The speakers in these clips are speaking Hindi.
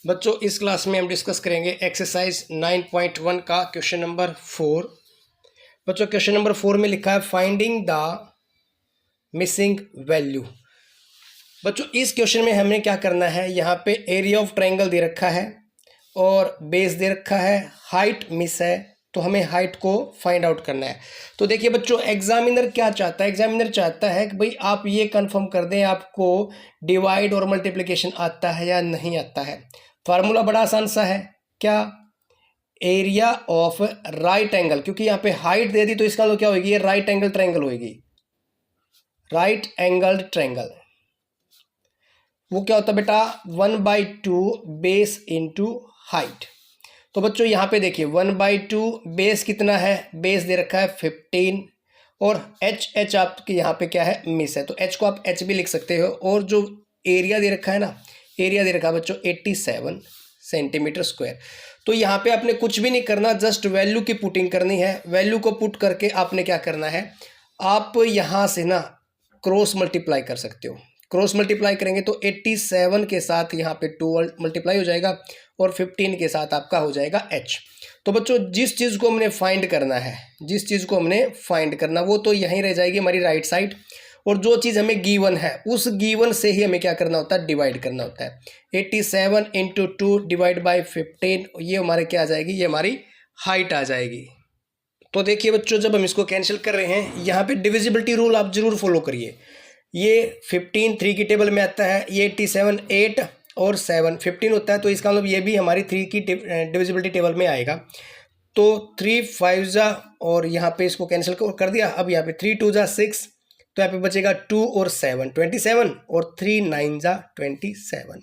बच्चों इस क्लास में हम डिस्कस करेंगे एक्सरसाइज 9.1 का क्वेश्चन नंबर 4। बच्चों क्वेश्चन नंबर 4 में लिखा है फाइंडिंग द मिसिंग वैल्यू। बच्चों इस क्वेश्चन में हमें क्या करना है, यहाँ पे एरिया ऑफ ट्रायंगल दे रखा है और बेस दे रखा है, हाइट मिस है, तो हमें हाइट को फाइंड आउट करना है। तो देखिए बच्चों एग्जामिनर क्या चाहता है, एग्जामिनर चाहता है कि भाई आप ये कंफर्म कर दें आपको डिवाइड और मल्टीप्लिकेशन आता है या नहीं आता है। फार्मूला बड़ा आसान सा है, क्या, एरिया ऑफ राइट एंगल, क्योंकि यहाँ पे हाइट दे दी तो इसका मतलब क्या होगी, ये राइट एंगल ट्रायंगल होगी। राइट एंगल ट्रायंगल वो क्या होता है बेटा, 1/2 बेस इंटू हाइट। तो बच्चों यहाँ पे देखिए 1/2 बेस कितना है, बेस दे रखा है 15 और एच आपके यहाँ पे क्या है, मिस है, तो एच को आप एच भी लिख सकते हो। और जो एरिया दे रखा है ना, एरिया दे रखा है बच्चों 87 सेंटीमीटर स्क्वायर। तो यहाँ पे आपने कुछ भी नहीं करना, जस्ट वैल्यू की पुटिंग करनी है। वैल्यू को पुट करके आपने क्या करना है, आप यहाँ से ना क्रॉस मल्टीप्लाई कर सकते हो। क्रॉस मल्टीप्लाई करेंगे तो 87 के साथ यहाँ पे 2 मल्टीप्लाई हो जाएगा और 15 के साथ आपका हो जाएगा h। तो बच्चों जिस चीज़ को हमने फाइंड करना है, जिस चीज़ को हमने फाइंड करना वो तो यहीं रह जाएगी हमारी राइट साइड, और जो चीज़ हमें गिवन है उस गिवन से ही हमें क्या करना होता है, डिवाइड करना होता है। 87 इंटू 2 डिवाइड बाई 15, ये हमारे क्या आ जाएगी, ये हमारी हाइट आ जाएगी। तो देखिए बच्चों जब हम इसको कैंसिल कर रहे हैं, यहाँ पे डिविजिबिलिटी रूल आप जरूर फॉलो करिए। ये 15 3 की टेबल में आता है, ये 87 8 और 7 15 होता है, तो इसका मतलब ये भी हमारी 3 की डिविजिबिलिटी टेबल में आएगा। तो 3 5 जा और यहाँ पे इसको कैंसिल कर दिया। अब यहाँ पे 3 2 जा 6, तो यहाँ पे बचेगा 2 और 7 27 और 3 9 जा 27।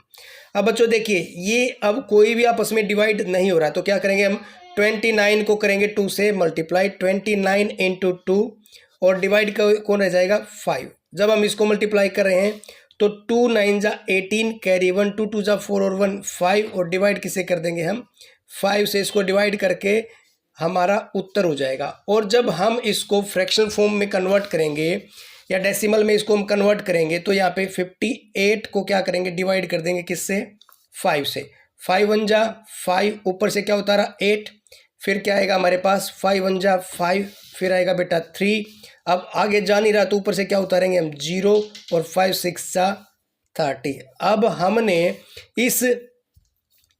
अब बच्चों देखिए ये अब कोई भी आपस में डिवाइड नहीं हो रहा, तो क्या करेंगे हम, 29 को करेंगे 2 से मल्टीप्लाई, 29 इंटू 2 और डिवाइड कौन रह जाएगा 5। जब हम इसको मल्टीप्लाई कर रहे हैं तो 2 9 जा 18 कैरी 1 2 2 जा 4 और 1 5 और डिवाइड किसे कर देंगे हम 5 से, इसको डिवाइड करके हमारा उत्तर हो जाएगा। और जब हम इसको फ्रैक्शनल फॉर्म में कन्वर्ट करेंगे या डेसिमल में इसको हम कन्वर्ट करेंगे तो यहाँ पे 58 को क्या करेंगे, डिवाइड कर देंगे किससे, 5 से। 5 1 जा 5, ऊपर से क्या उतारा 8, फिर क्या आएगा हमारे पास 5 1 जा 5, फिर आएगा बेटा 3। अब आगे जा नहीं रहा तो ऊपर से क्या उतारेंगे हम 0 और 5 6 जा 30। अब हमने इस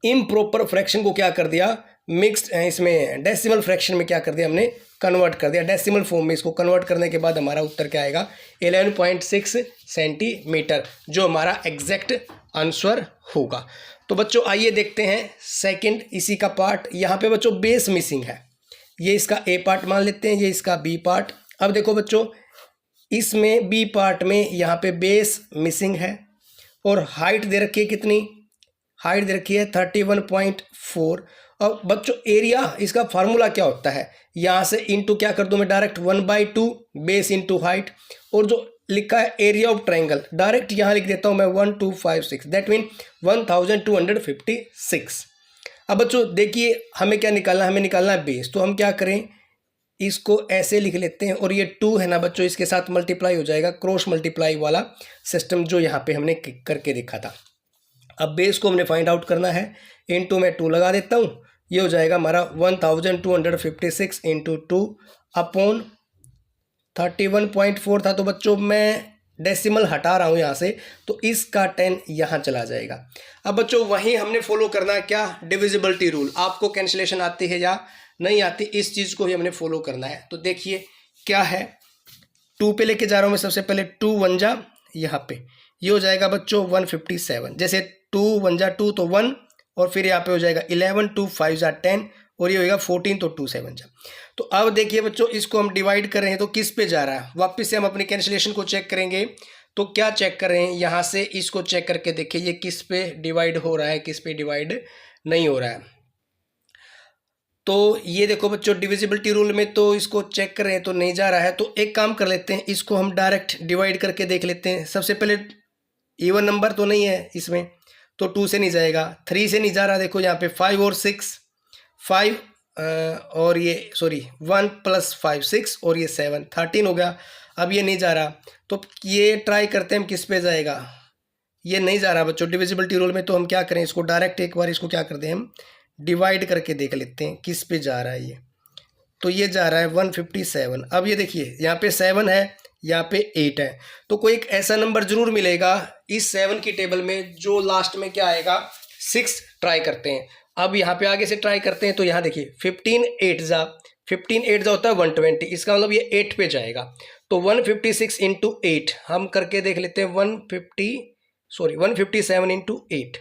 इम्प्रॉपर फ्रैक्शन को क्या कर दिया, मिक्स्ड इसमें डेसिमल फ्रैक्शन में क्या कर दिया, हमने कन्वर्ट कर दिया डेसिमल फॉर्म में। इसको कन्वर्ट करने के बाद हमारा उत्तर क्या आएगा, 11.6 सेंटीमीटर, जो हमारा एग्जैक्ट आंसर होगा। तो बच्चों आइए देखते हैं सेकंड इसी का पार्ट। यहाँ पे बच्चों बेस मिसिंग है, ये इसका ए पार्ट मान लेते हैं, ये इसका बी पार्ट। अब देखो बच्चों इसमें बी पार्ट में यहाँ पे बेस मिसिंग है और हाइट दे रखी है कितनी, हाइट दे रखी है 31.4। और बच्चों एरिया इसका फार्मूला क्या होता है, यहाँ से इंटू क्या कर दूँ मैं डायरेक्ट 1/2 बेस इंटू हाइट, और जो लिखा है एरिया ऑफ ट्रायंगल डायरेक्ट यहाँ लिख देता हूँ मैं 1256, दैट मीन 1256। अब बच्चों देखिए हमें क्या निकालना है, हमें निकालना है बेस। तो हम क्या करें, इसको ऐसे लिख लेते हैं और ये 2 है ना बच्चों, इसके साथ मल्टीप्लाई हो जाएगा, क्रॉस मल्टीप्लाई वाला सिस्टम जो यहाँ पे हमने करके देखा था। अब बेस को हमने फाइंड आउट करना है, इंटू में 2 लगा देता हूँ, ये हो जाएगा हमारा 1256 इंटू 2 अपॉन 31.4 था। तो बच्चों मैं डेसिमल हटा रहा हूँ यहाँ से, तो इसका 10 यहाँ चला जाएगा। अब बच्चों वहीं हमने फॉलो करना है क्या, डिविजिबिलिटी रूल। आपको कैंसिलेशन आती है या नहीं आती, इस चीज़ को ही हमने फॉलो करना है। तो देखिए क्या है, 2 पे लेके जा रहा हूँ मैं, सबसे पहले 2 1 जा यहाँ पे, ये हो जाएगा बच्चों 157, जैसे 2 1 जा 2 तो 1 और फिर यहाँ पे हो जाएगा 11 2 5 जा 10 और ये होएगा 14 तो 2 7 जा। तो अब देखिए बच्चों इसको हम डिवाइड कर रहे हैं तो किस पे जा रहा है, वापस से हम अपनी कैंसिलेशन को चेक करेंगे। तो क्या चेक कर रहे हैं, यहाँ से इसको चेक करके देखिए ये किस पे डिवाइड हो रहा है, किस पे डिवाइड नहीं हो रहा है। तो ये देखो बच्चों डिविजिबिलिटी रूल में तो इसको चेक कर रहे हैं तो नहीं जा रहा है, तो एक काम कर लेते हैं, इसको हम डायरेक्ट डिवाइड करके देख लेते हैं। सबसे पहले इवन नंबर तो नहीं है इसमें, तो 2 से नहीं जाएगा, 3 से नहीं जा रहा, देखो यहाँ पे 5 और 6 5 और ये सॉरी 1 + 5 6 और ये 7 13 हो गया। अब ये नहीं जा रहा, तो ये ट्राई करते हैं हम किस पे जाएगा, ये नहीं जा रहा बच्चों डिविजिबिलिटी रूल में, तो हम क्या करें, इसको डायरेक्ट एक बार इसको क्या करते हैं, हम डिवाइड करके देख लेते हैं किस पे जा रहा है ये। तो ये जा रहा है 157। अब ये देखिए यहाँ पे 7 है, यहाँ पे 8 है, तो कोई एक ऐसा नंबर जरूर मिलेगा इस 7 की टेबल में जो लास्ट में क्या आएगा, 6। ट्राई करते हैं। अब यहाँ पे आगे से ट्राई करते हैं, तो यहाँ देखिए 15 8 जा होता है 120, इसका मतलब ये 8 पे जाएगा। तो 156 इंटू 8 हम करके देख लेते हैं, 157 इंटू 8,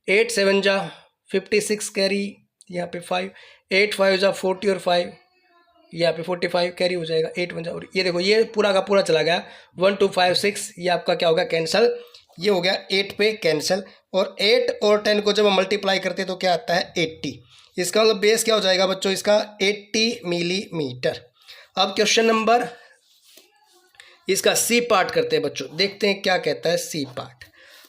8 7 जा 56 कैरी यहाँ पे 5, 8 5 जा 40 और 5 यहाँ पे 45 कैरी हो जाएगा, 8 1 जा, और ये देखो ये पूरा का पूरा चला गया 1 2 5 6, ये आपका क्या हो गया, कैंसिल। ये हो गया 8 पे कैंसिल। और 8 और 10 को जब हम मल्टीप्लाई करते हैं तो क्या आता है 80। इसका मतलब बेस क्या हो जाएगा बच्चों, इसका 80 मिलीमीटर। अब क्वेश्चन नंबर इसका सी पार्ट करते हैं बच्चों, देखते हैं क्या कहता है सी पार्ट।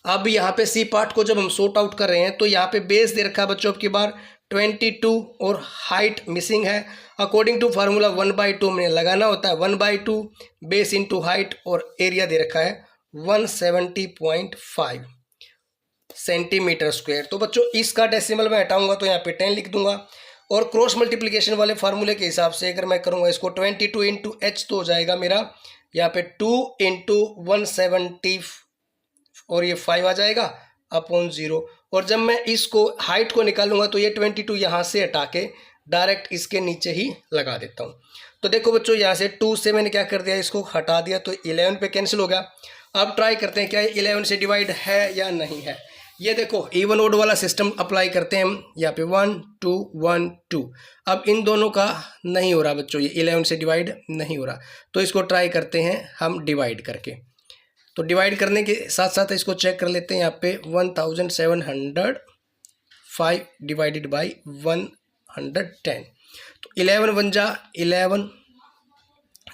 अब यहाँ पे सी पार्ट को जब हम सॉर्ट आउट कर रहे हैं तो यहाँ पे बेस दे रखा है बच्चों, अब की बार 22 और हाइट मिसिंग है। अकॉर्डिंग टू फार्मूला 1/2 में लगाना होता है, 1/2 बेस इंटू हाइट, और एरिया दे रखा है 170.5 सेंटीमीटर स्क्वायर। तो बच्चों इसका डेसिमल मैं हटाऊंगा तो यहाँ पे 10 लिख दूंगा, और क्रॉस मल्टीप्लिकेशन वाले फार्मूले के हिसाब से अगर मैं करूँगा इसको 22 इंटू एच तो हो जाएगा मेरा यहाँ पे 2 इंटू 170 और ये 5 आ जाएगा अपॉन 0। और जब मैं इसको हाइट को निकालूंगा तो ये 22 यहाँ से हटा के डायरेक्ट इसके नीचे ही लगा देता हूँ। तो देखो बच्चों यहाँ से 2 से मैंने क्या कर दिया, इसको हटा दिया, तो 11 पे कैंसिल हो गया। अब ट्राई करते हैं क्या ये 11 से डिवाइड है या नहीं है। ये देखो इवन ओड वाला सिस्टम अप्लाई करते हैं हम, यहाँ पे 1 2 1 2। अब इन दोनों का नहीं हो रहा बच्चों, ये 11 से डिवाइड नहीं हो रहा, तो इसको ट्राई करते हैं हम डिवाइड करके। तो डिवाइड करने के साथ साथ इसको चेक कर लेते हैं, यहाँ पे 1705 डिवाइडेड बाई 110। तो 11 1 जा 11,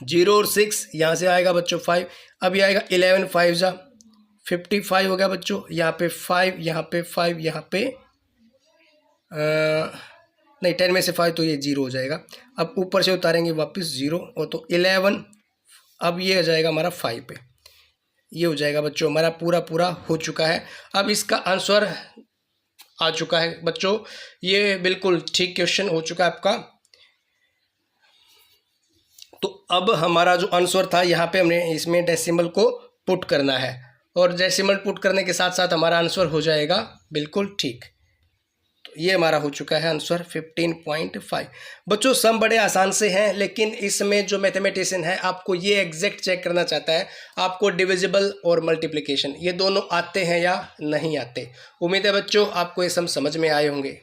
0 और 6 यहाँ से आएगा बच्चों 5। अब ये आएगा 11 5 जा 55 हो गया बच्चों, यहाँ पे 5 यहाँ पे 5 यहाँ पे नहीं 10 में से 5 तो ये 0 हो जाएगा। अब ऊपर से उतारेंगे वापस 0, और तो 11, अब ये हो जाएगा हमारा 5 पे, ये हो जाएगा बच्चों हमारा पूरा हो चुका है। अब इसका आंसर आ चुका है बच्चों, ये बिल्कुल ठीक क्वेश्चन हो चुका है आपका। तो अब हमारा जो आंसर था यहाँ पे हमने इसमें डेसिमल को पुट करना है, और डेसिमल पुट करने के साथ साथ हमारा आंसर हो जाएगा बिल्कुल ठीक। तो ये हमारा हो चुका है आंसर 15.5। बच्चों सम बड़े आसान से हैं, लेकिन इसमें जो मैथमेटिशियन है आपको ये एग्जैक्ट चेक करना चाहता है आपको डिविजिबल और मल्टीप्लिकेशन ये दोनों आते हैं या नहीं आते। उम्मीद है बच्चों आपको ये सम समझ में आए होंगे।